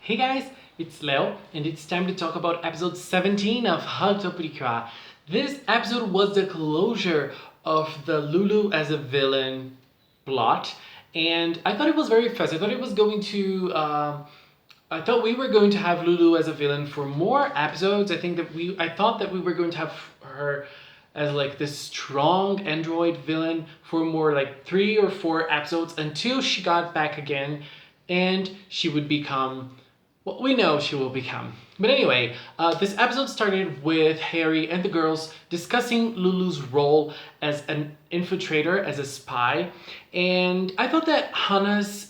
Hey guys, it's Leo, and it's time to talk about episode 17 of HUGTTO PRECURE. This episode was the closure of the Lulu as a villain plot, and I thought it was very fast. I thought it was going to. I thought we were going to have Lulu as a villain for more episodes. I thought that we were going to have her as like this strong android villain for more like 3 or 4 episodes until she got back again, and she would become what we know she will become. But anyway, this episode started with Harry and the girls discussing Lulu's role as an infiltrator, as a spy, and I thought that Hannah's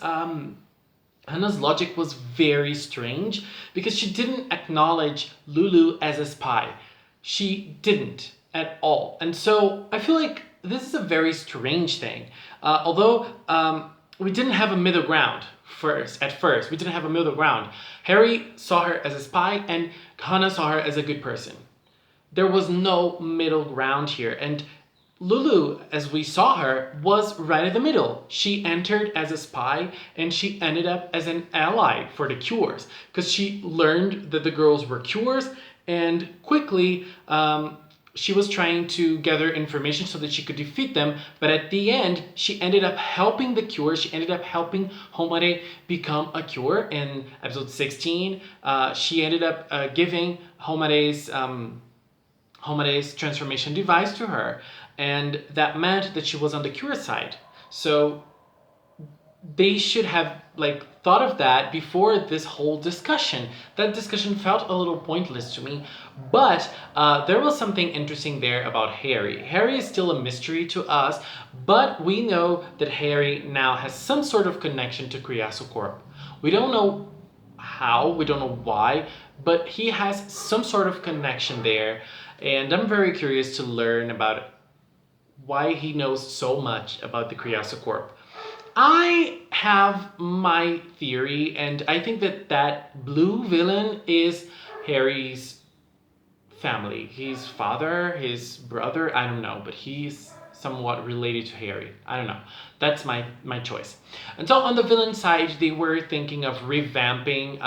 logic was very strange because she didn't acknowledge Lulu as a spy. She didn't at all. And so I feel like this is a very strange thing. Although we didn't have a middle ground at first. We didn't have a middle ground. Harry saw her as a spy and Hannah saw her as a good person. There was no middle ground here. And Lulu, as we saw her, was right in the middle. She entered as a spy and she ended up as an ally for the Cures because she learned that the girls were Cures and quickly she was trying to gather information so that she could defeat them, but at the end, she ended up helping the Cure. She ended up helping Homare become a Cure in episode 16. She ended up giving Homare's transformation device to her, and that meant that she was on the Cure side. So they should have thought of that before this whole discussion. That discussion felt a little pointless to me, but there was something interesting there about Harry. Harry is still a mystery to us, but we know that Harry now has some sort of connection to Criasso Corp. We don't know how, we don't know why, but he has some sort of connection there, and I'm very curious to learn about why he knows so much about the Criasso Corp. I have my theory, and I think that blue villain is Harry's family. His father, his brother, I don't know, but he's somewhat related to Harry. I don't know. That's my choice. And so on the villain side, they were thinking of revamping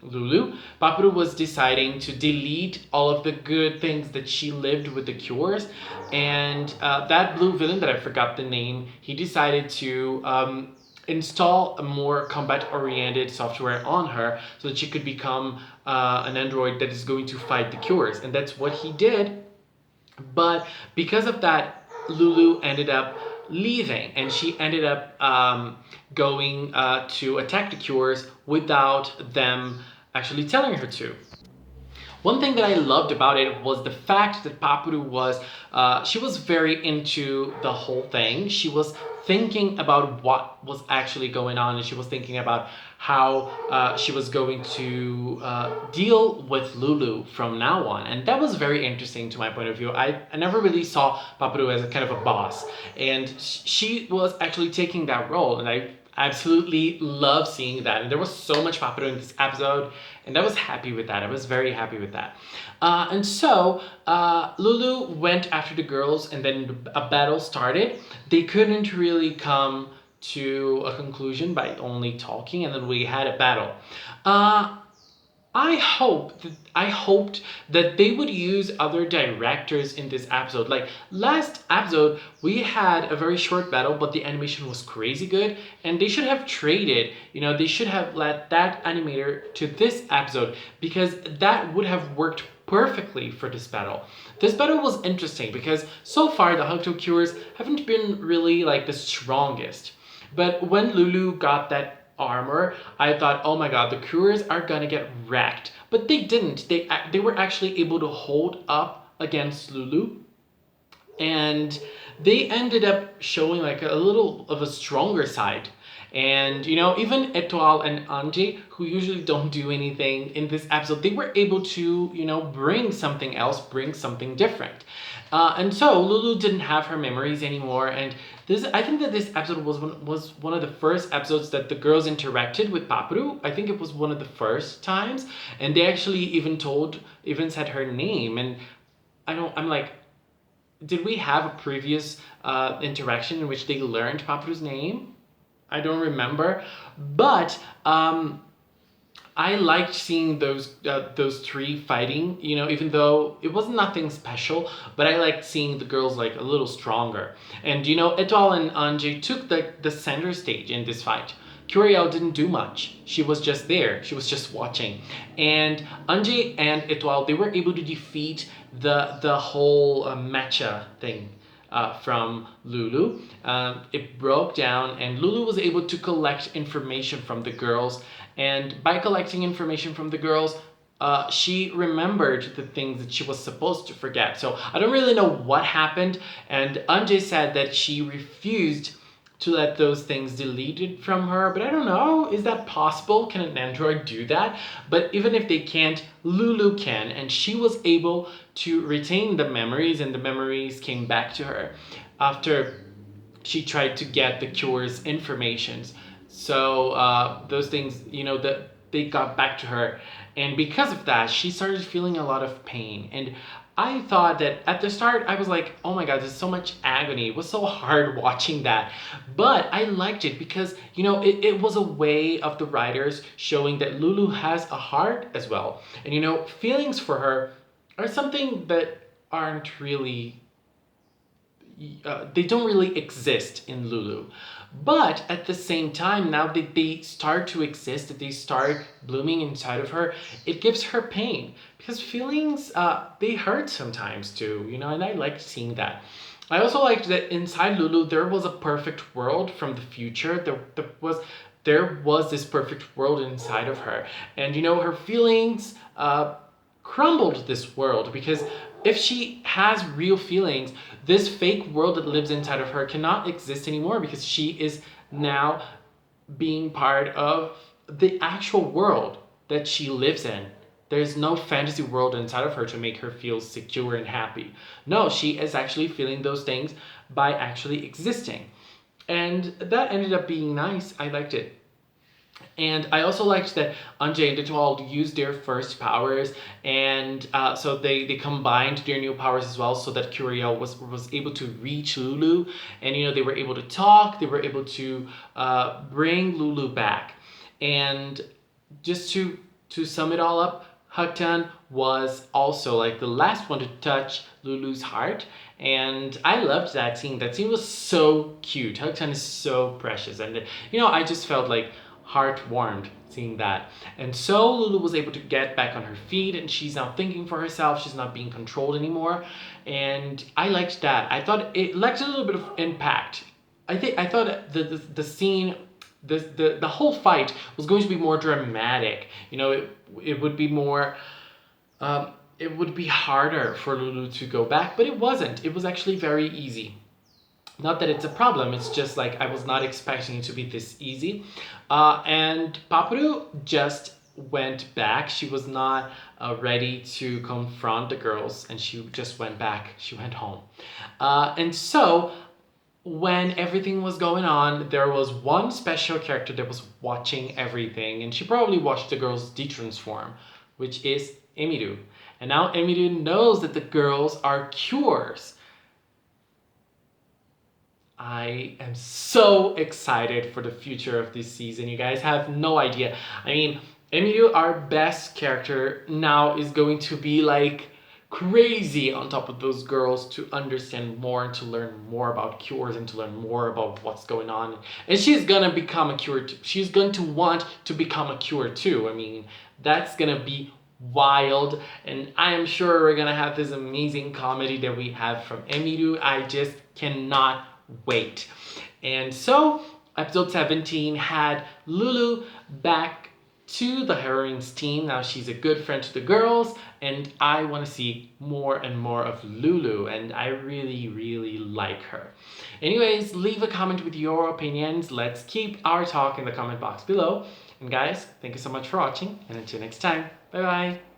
Lulu. Paparu was deciding to delete all of the good things that she lived with the Cures. And that blue villain that I forgot the name, he decided to install a more combat-oriented software on her so that she could become an android that is going to fight the Cures. And that's what he did. But because of that, Lulu ended up leaving, and she ended up going to attack the Cures without them actually telling her to. One thing that I loved about it was the fact that Paparu she was very into the whole thing. She was thinking about what was actually going on, and she was thinking about how she was going to deal with Lulu from now on. And that was very interesting to my point of view. I never really saw Paparu as a kind of a boss, and she was actually taking that role, and I absolutely love seeing that. And there was so much Paparu in this episode, and I was happy with that. I was very happy with that. And so Lulu went after the girls, and then a battle started. They couldn't really come to a conclusion by only talking, and then we had a battle. I hoped that they would use other directors in this episode. Like last episode, we had a very short battle, but the animation was crazy good, and they should have traded. They should have let that animator to this episode because that would have worked perfectly for this battle. This battle was interesting because so far the HUGTTO Cures haven't been really like the strongest. But when Lulu got that armor, I thought, oh my god, the Cures are gonna get wrecked. But they didn't. They were actually able to hold up against Lulu, and they ended up showing like a little of a stronger side. And even Etoile and Anji, who usually don't do anything in this episode, they were able to bring something else, bring something different. And so Lulu didn't have her memories anymore, and I think that this episode was one of the first episodes that the girls interacted with Paparu. I think it was one of the first times, and they actually even said her name. And I'm like, did we have a previous interaction in which they learned Paparu's name? I don't remember, but I liked seeing those three fighting, even though it was nothing special, but I liked seeing the girls like a little stronger. And Etoile and Anjay took the center stage in this fight. Curiel didn't do much. She was just there. She was just watching. And Anjay and Etoile, they were able to defeat the whole matcha thing from Lulu. It broke down, and Lulu was able to collect information from the girls. And by collecting information from the girls, she remembered the things that she was supposed to forget. So I don't really know what happened. And Anjay said that she refused to let those things deleted from her, but I don't know, is that possible? Can an android do that? But even if they can't, Lulu can, and she was able to retain the memories, and the memories came back to her after she tried to get the cure's informations. So those things, they got back to her, and because of that, she started feeling a lot of pain. And I thought that at the start, I was like, oh my god, there's so much agony. It was so hard watching that. But I liked it because, it was a way of the writers showing that Lulu has a heart as well. And, feelings for her are something that aren't really they don't really exist in Lulu. But at the same time, now that they start to exist, that they start blooming inside of her, it gives her pain. Because feelings, they hurt sometimes too, and I liked seeing that. I also liked that inside Lulu, there was a perfect world from the future. There was this perfect world inside of her. And, her feelings crumbled this world, because if she has real feelings, this fake world that lives inside of her cannot exist anymore, because she is now being part of the actual world that she lives in. There's no fantasy world inside of her to make her feel secure and happy. No, she is actually feeling those things by actually existing. And that ended up being nice. I liked it. And I also liked that Anjay and Etoile used their first powers, and so they combined their new powers as well, so that Curiel was able to reach Lulu, and they were able to talk, they were able to bring Lulu back. And just to sum it all up, HUGTTO was also like the last one to touch Lulu's heart, and I loved that scene. That scene was so cute. HUGTTO is so precious, and I just felt like heart warmed seeing that. And so Lulu was able to get back on her feet, and she's now thinking for herself. She's not being controlled anymore, and I liked that. I thought it lacked a little bit of impact. I thought the scene, the whole fight was going to be more dramatic. It would be more. It would be harder for Lulu to go back, but it wasn't. It was actually very easy. Not that it's a problem, it's just like I was not expecting it to be this easy. And Paparu just went back. She was not ready to confront the girls, and she just went back. She went home. And so when everything was going on, there was one special character that was watching everything, and she probably watched the girls detransform, which is Emiru. And now Emiru knows that the girls are cures. I am so excited for the future of this season. You guys have no idea. I mean, Emiru, our best character, now is going to be like crazy on top of those girls to understand more and to learn more about cures and to learn more about what's going on. And she's gonna become a cure too. She's going to want to become a cure too. I mean, that's gonna be wild, and I am sure we're gonna have this amazing comedy that we have from Emiru. I just cannot wait. And so episode 17 had Lulu back to the heroines team. Now she's a good friend to the girls, and I want to see more and more of Lulu, and I really like her. Anyways, leave a comment with your opinions. Let's keep our talk in the comment box below. And guys, thank you so much for watching, and until next time, bye bye.